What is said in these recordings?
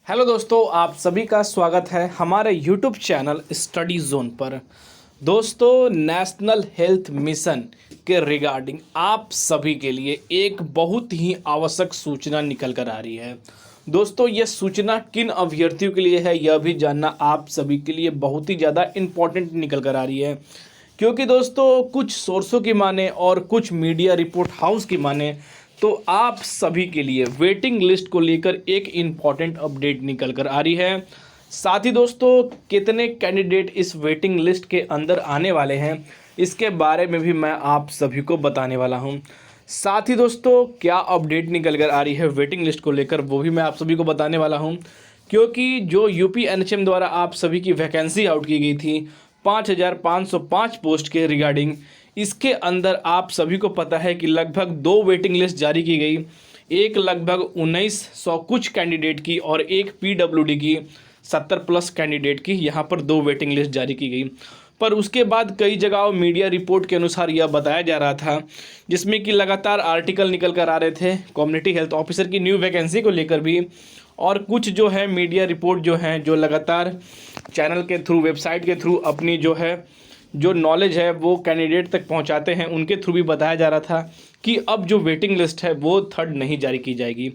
Hello दोस्तों, आप सभी का स्वागत है हमारे यूट्यूब चैनल स्टडी जोन पर। दोस्तों, नेशनल हेल्थ मिशन के रिगार्डिंग आप सभी के लिए एक बहुत ही आवश्यक सूचना निकल कर आ रही है। दोस्तों, यह सूचना किन अभ्यर्थियों के लिए है यह भी जानना आप सभी के लिए बहुत ही ज़्यादा इम्पोर्टेंट निकल कर आ रही है, क्योंकि दोस्तों कुछ सोर्सों की माने और कुछ मीडिया रिपोर्ट हाउस की माने तो आप सभी के लिए वेटिंग लिस्ट को लेकर एक इम्पॉर्टेंट अपडेट निकल कर आ रही है। साथ ही दोस्तों कितने कैंडिडेट इस वेटिंग लिस्ट के अंदर आने वाले हैं इसके बारे में भी मैं आप सभी को बताने वाला हूं। साथ ही दोस्तों क्या अपडेट निकल कर आ रही है वेटिंग लिस्ट को लेकर वो भी मैं आप सभी को बताने वाला हूं, क्योंकि जो यूपी एनएचएम द्वारा आप सभी की वैकेंसी आउट की गई थी 5,505 पोस्ट के रिगार्डिंग, इसके अंदर आप सभी को पता है कि लगभग 2 वेटिंग लिस्ट जारी की गई, एक लगभग 1900 कुछ कैंडिडेट की और एक पीडब्ल्यूडी की 70 प्लस कैंडिडेट की यहाँ पर 2 वेटिंग लिस्ट जारी की गई। पर उसके बाद कई जगहों मीडिया रिपोर्ट के अनुसार यह बताया जा रहा था, जिसमें कि लगातार आर्टिकल निकल कर आ रहे थे कम्युनिटी हेल्थ ऑफिसर की न्यू वैकेंसी को लेकर भी, और कुछ जो है मीडिया रिपोर्ट जो हैं जो लगातार चैनल के थ्रू वेबसाइट के थ्रू अपनी जो नॉलेज है वो कैंडिडेट तक पहुंचाते हैं, उनके थ्रू भी बताया जा रहा था कि अब जो वेटिंग लिस्ट है वो 3rd नहीं जारी की जाएगी।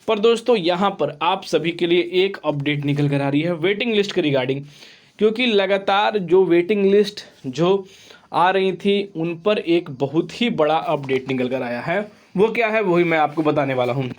पर दोस्तों यहाँ पर आप सभी के लिए एक अपडेट निकल कर आ रही है वेटिंग लिस्ट के रिगार्डिंग, क्योंकि लगातार जो वेटिंग लिस्ट जो आ रही थी उन पर एक बहुत ही बड़ा अपडेट निकल कर आया है। वो क्या है वही मैं आपको बताने वाला हूँ,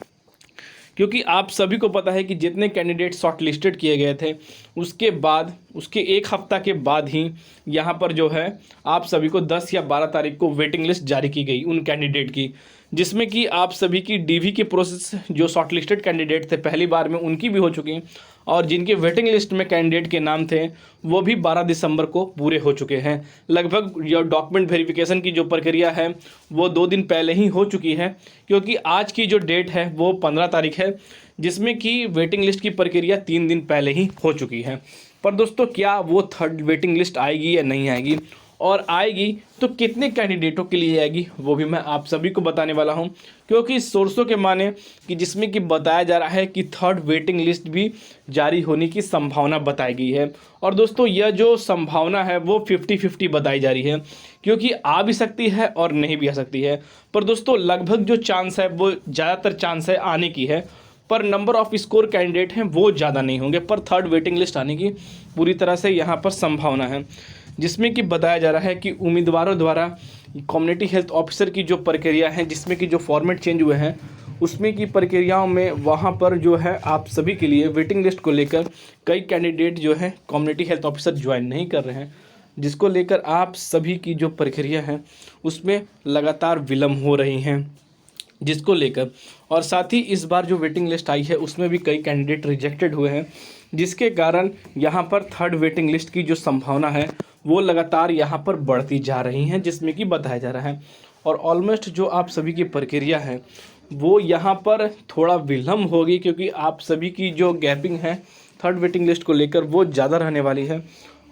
क्योंकि आप सभी को पता है कि जितने कैंडिडेट शॉर्ट लिस्टेड किए गए थे उसके बाद उसके एक हफ्ता के बाद ही यहाँ पर जो है आप सभी को 10 या 12 तारीख को वेटिंग लिस्ट जारी की गई उन कैंडिडेट की, जिसमें कि आप सभी की डीवी की प्रोसेस जो शॉर्ट लिस्टेड कैंडिडेट थे पहली बार में उनकी भी हो चुकी, और जिनके वेटिंग लिस्ट में कैंडिडेट के नाम थे वो भी 12 दिसंबर को पूरे हो चुके हैं। लगभग यह डॉक्यूमेंट वेरिफिकेशन की जो प्रक्रिया है वो 2 दिन पहले ही हो चुकी है, क्योंकि आज की जो डेट है वो 15 तारीख है, जिसमें कि वेटिंग लिस्ट की प्रक्रिया 3 दिन पहले ही हो चुकी है। पर दोस्तों क्या वो 3rd वेटिंग लिस्ट आएगी या नहीं आएगी, और आएगी तो कितने कैंडिडेटों के लिए आएगी वो भी मैं आप सभी को बताने वाला हूं, क्योंकि सोर्सों के माने कि जिसमें कि बताया जा रहा है कि 3rd वेटिंग लिस्ट भी जारी होने की संभावना बताई गई है। और दोस्तों यह जो संभावना है वो 50-50 बताई जा रही है, क्योंकि आ भी सकती है और नहीं भी आ सकती है। पर दोस्तों लगभग जो चांस है वो ज़्यादातर चांस है आने की है, पर नंबर ऑफ स्कोर कैंडिडेट हैं वो ज़्यादा नहीं होंगे, पर 3rd वेटिंग लिस्ट आने की पूरी तरह से यहाँ पर संभावना है, जिसमें कि बताया जा रहा है कि उम्मीदवारों द्वारा कम्युनिटी हेल्थ ऑफिसर की जो प्रक्रिया है जिसमें कि जो फॉर्मेट चेंज हुए हैं उसमें की प्रक्रियाओं में वहाँ पर जो है आप सभी के लिए वेटिंग लिस्ट को लेकर कई कैंडिडेट जो है कम्युनिटी हेल्थ ऑफिसर ज्वाइन नहीं कर रहे हैं, जिसको लेकर आप सभी की जो प्रक्रिया है उसमें लगातार विलम्ब हो रही हैं, जिसको लेकर और साथ ही इस बार जो वेटिंग लिस्ट आई है उसमें भी कई कैंडिडेट रिजेक्टेड हुए हैं, जिसके कारण यहाँ पर 3rd वेटिंग लिस्ट की जो संभावना है वो लगातार यहाँ पर बढ़ती जा रही हैं, जिसमें कि बताया जा रहा है। और ऑलमोस्ट जो आप सभी की प्रक्रिया है वो यहाँ पर थोड़ा विलम्ब होगी, क्योंकि आप सभी की जो गैपिंग है 3rd वेटिंग लिस्ट को लेकर वो ज़्यादा रहने वाली है,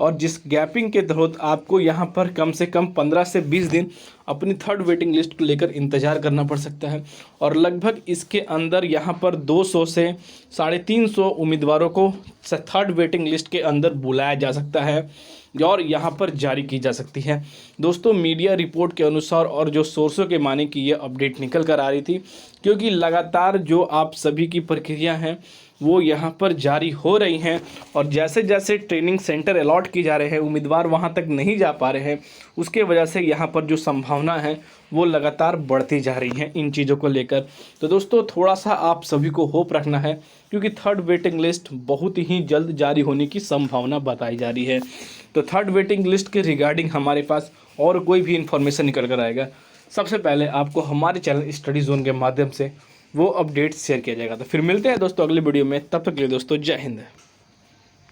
और जिस गैपिंग के तहत आपको यहाँ पर कम से कम 15 से 20 दिन अपनी 3rd वेटिंग लिस्ट को लेकर इंतज़ार करना पड़ सकता है, और लगभग इसके अंदर यहाँ पर 200 से 350 उम्मीदवारों को 3rd वेटिंग लिस्ट के अंदर बुलाया जा सकता है और यहाँ पर जारी की जा सकती है। दोस्तों मीडिया रिपोर्ट के अनुसार और जो सोर्सों के माने की ये अपडेट निकल कर आ रही थी, क्योंकि लगातार जो आप सभी की प्रक्रिया हैं वो यहाँ पर जारी हो रही हैं, और जैसे जैसे ट्रेनिंग सेंटर अलॉट की जा रहे हैं उम्मीदवार वहाँ तक नहीं जा पा रहे हैं, उसके वजह से यहाँ पर जो संभावना है वो लगातार बढ़ती जा रही है इन चीज़ों को लेकर। तो दोस्तों थोड़ा सा आप सभी को होप रखना है, क्योंकि 3rd वेटिंग लिस्ट बहुत ही जल्द जारी होने की संभावना बताई जा रही है। तो 3rd वेटिंग लिस्ट के रिगार्डिंग हमारे पास और कोई भी इन्फॉर्मेशन निकल कर आएगा सबसे पहले आपको हमारे चैनल स्टडी जोन के माध्यम से वो अपडेट शेयर किया जाएगा। तो फिर मिलते हैं दोस्तों अगले वीडियो में, तब तक के लिए दोस्तों जय हिंद।